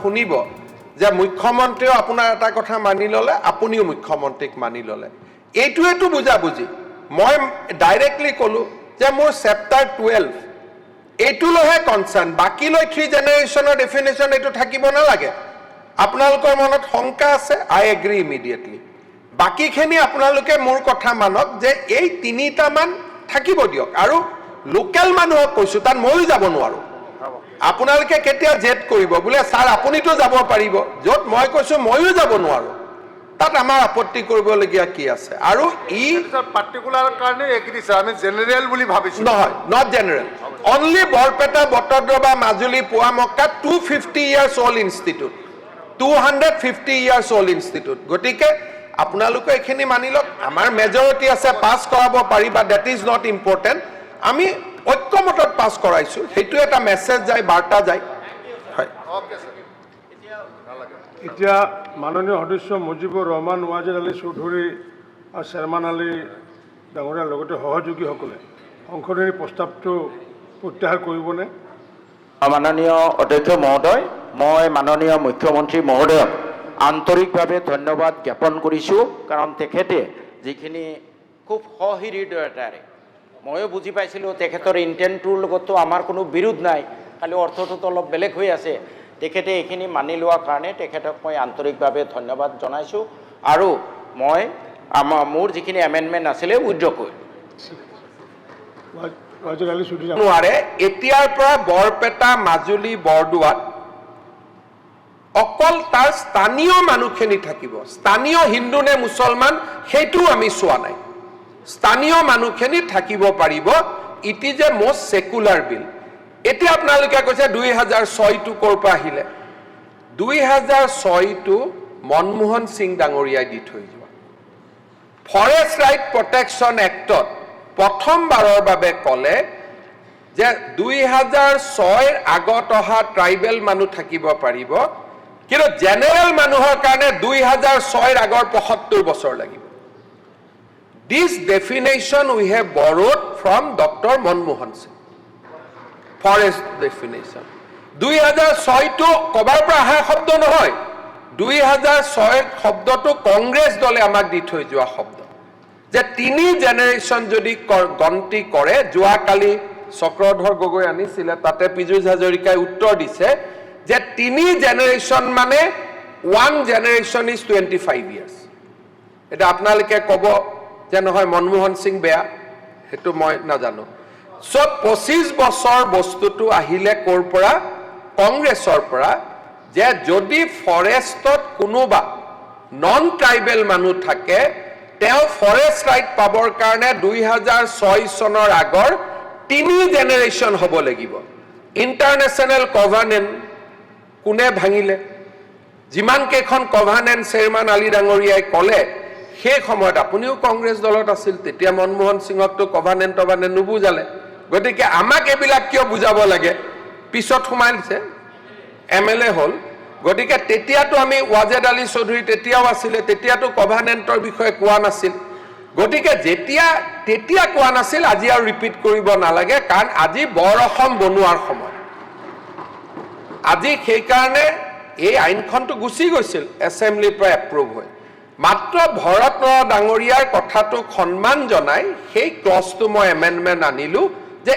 শুনিব যে মুখ্যমন্ত্ৰীও আপোনাৰ এটা কথা মানি ল'লে, আপুনিও মুখ্যমন্ত্ৰীক মানি ল'লে। এইটোৱেতো বুজাবুজি। মই ডাইৰেক্টলি ক'লোঁ যে মোৰ চেপ্টাৰ 12 এইটোলৈহে কনচাৰ্ণ, বাকীলৈ 3 জেনেৰেশ্যনৰ ডেফিনেশ্যন এইটো থাকিব নালাগে। আপোনালোকৰ মনত শংকা আছে, আই এগ্ৰি ইমিডিয়েটলি। বাকীখিনি আপোনালোকে মোৰ কথা মানক যে এই 3টামান থাকিব দিয়ক। আৰু লোকেল মানুহক কৈছোঁ, তাত ময়ো যাব নোৱাৰোঁ। আপোনালোকে কেতিয়া জেদ কৰিব বোলে ছাৰ আপুনিতো যাব পাৰিব, য'ত মই কৈছোঁ ময়ো যাব নোৱাৰোঁ, তাত আমাৰ আপত্তি কৰিবলগীয়া কি আছে? আৰু ই পাৰ্টিকুলাৰ কাৰণে এগ্ৰি ছাৰ, আমি জেনেৰেল বুলি ভাবিছোঁ। নহয়, not general, only Barpeta, Batadrava, Majuli, Poa Mecca 250 years old institute, 250 years old institute. গতিকে আপোনালোকে এইখিনি মানি লওক। আমাৰ মেজৰিটি আছে, পাছ কৰাব পাৰিবা, ডেট ইজ নট ইম্পৰ্টেণ্ট। আমি ঐক্যমতত পাছ কৰাইছোঁ, সেইটো এটা মেছেজ যায়, বাৰ্তা যায়। হয়, এতিয়া মাননীয় সদস্য মুজিবুৰ ৰহমান, ৱাজেদ আলী চৌধুৰী আৰু শ্বেৰমান আলী ডাঙৰীয়াৰ লগতে সহযোগীসকলে সংশোধনী প্ৰস্তাৱটো প্ৰত্যাহাৰ কৰিবনে? মাননীয় অধ্যক্ষ মহোদয়, মই মাননীয় মুখ্যমন্ত্ৰী মহোদয়ক আন্তৰিকভাৱে ধন্যবাদ জ্ঞাপন কৰিছোঁ, কাৰণ তেখেতে যিখিনি খুব সহৃদয়তাৰে, ময়ো বুজি পাইছিলোঁ তেখেতৰ ইণ্টেণ্টটোৰ লগতো আমাৰ কোনো বিৰোধ নাই, খালি অৰ্থটোতো অলপ বেলেগ হৈ আছে। তেখেতে এইখিনি মানি লোৱাৰ কাৰণে তেখেতক মই আন্তৰিকভাৱে ধন্যবাদ জনাইছোঁ। আৰু মই মোৰ যিখিনি এমেণ্ডমেণ্ট আছিলে উইথড্ৰ কৰিলোঁ। ৱাজেদ আলী চৌধুৰী নোৱাৰে এতিয়াৰ পৰা বৰপেটা, মাজুলী, বৰদোৱাত অকল তাৰ স্থানীয় মানুহখিনি থাকিব। স্থানীয় হিন্দু নে মুছলমান সেইটোও আমি চোৱা নাই, স্থানীয় মানুহখিনি থাকিব পাৰিব। It is a most secular bill. এতিয়া আপোনালোকে কৈছে 2006টো ক'ৰ পৰা আহিলে? 2006টো মনমোহন সিং ডাঙৰীয়াই দি থৈ যোৱা ফৰেষ্ট ৰাইট প্ৰটেকশ্যন এক্টত প্ৰথমবাৰৰ বাবে ক'লে যে 2006ৰ আগত অহা ট্ৰাইবেল মানুহ থাকিব পাৰিব, কিন্তু জেনেৰেল মানুহৰ কাৰণে 2006ৰ আগৰ 75 বছৰ লাগিব। This definition we have borrowed from Dr. Manmohan Singh. Forest definition. 2006টো কবাৰ পৰা অহা শব্দ নহয়, 2006ৰ শব্দটো কংগ্ৰেছ দলে আমাক দি থৈ যোৱা শব্দ, যে 3 জেনেৰেশ্যন যদি গন্তি কৰে। যোৱাকালি চক্ৰধৰ গগৈ আনিছিলে, তাতে পীযুষ হাজৰিকাই উত্তৰ দিছে যে 3 জেনেৰেশ্যন মানে 1 জেনেৰেশ্যন ইজ 25 years। এটা আপোনালোকে ক'ব যে নহয় মনমোহন সিং বেয়া, সেইটো মই নাজানো। সব 25 বছৰ বস্তুটো আহিলে ক'ৰ পৰা? কংগ্ৰেছৰ পৰা, যে যদি ফৰেষ্টত কোনোবা নন ট্ৰাইবেল মানুহ থাকে, তেওঁ ফৰেষ্ট ৰাইট পাবৰ কাৰণে 2006 চনৰ আগৰ 3 জেনেৰেশ্যন হ'ব লাগিব। ইণ্টাৰনেশ্যনেল কভানেণ্ট কোনে ভাঙিলে? যিমান কেইখন কভানেণ্ট শ্বেৰমান আলী ডাঙৰীয়াই ক'লে, সেই সময়ত আপুনিও কংগ্ৰেছ দলত আছিল, তেতিয়া মনমোহন সিঙকতো কভানেণ্ট নুবুজালে। গতিকে আমাক এইবিলাক কিয় বুজাব লাগে? পিছত সোমাইছে, MLA হ'ল। গতিকে তেতিয়াতো আমি ৱাজেদ আলী চৌধুৰী তেতিয়াও আছিলে, তেতিয়াতো কভানেণ্টৰ বিষয়ে কোৱা নাছিল। গতিকে তেতিয়া কোৱা নাছিল, আজি আৰু ৰিপিট কৰিব নালাগে, কাৰণ আজি বৰ অসম বনোৱাৰ সময়। আজি সেইকাৰণে এই আইনখনটো গুচি গৈছিল এছেম্বলিৰ পৰা এপ্ৰুভ হৈ। মাত্ৰ ভৰত নৰহ ডাঙৰীয়াৰ কথাটোক সন্মান জনাই সেই ক্লজটো মই এমেণ্ডমেণ্ট আনিলোঁ যে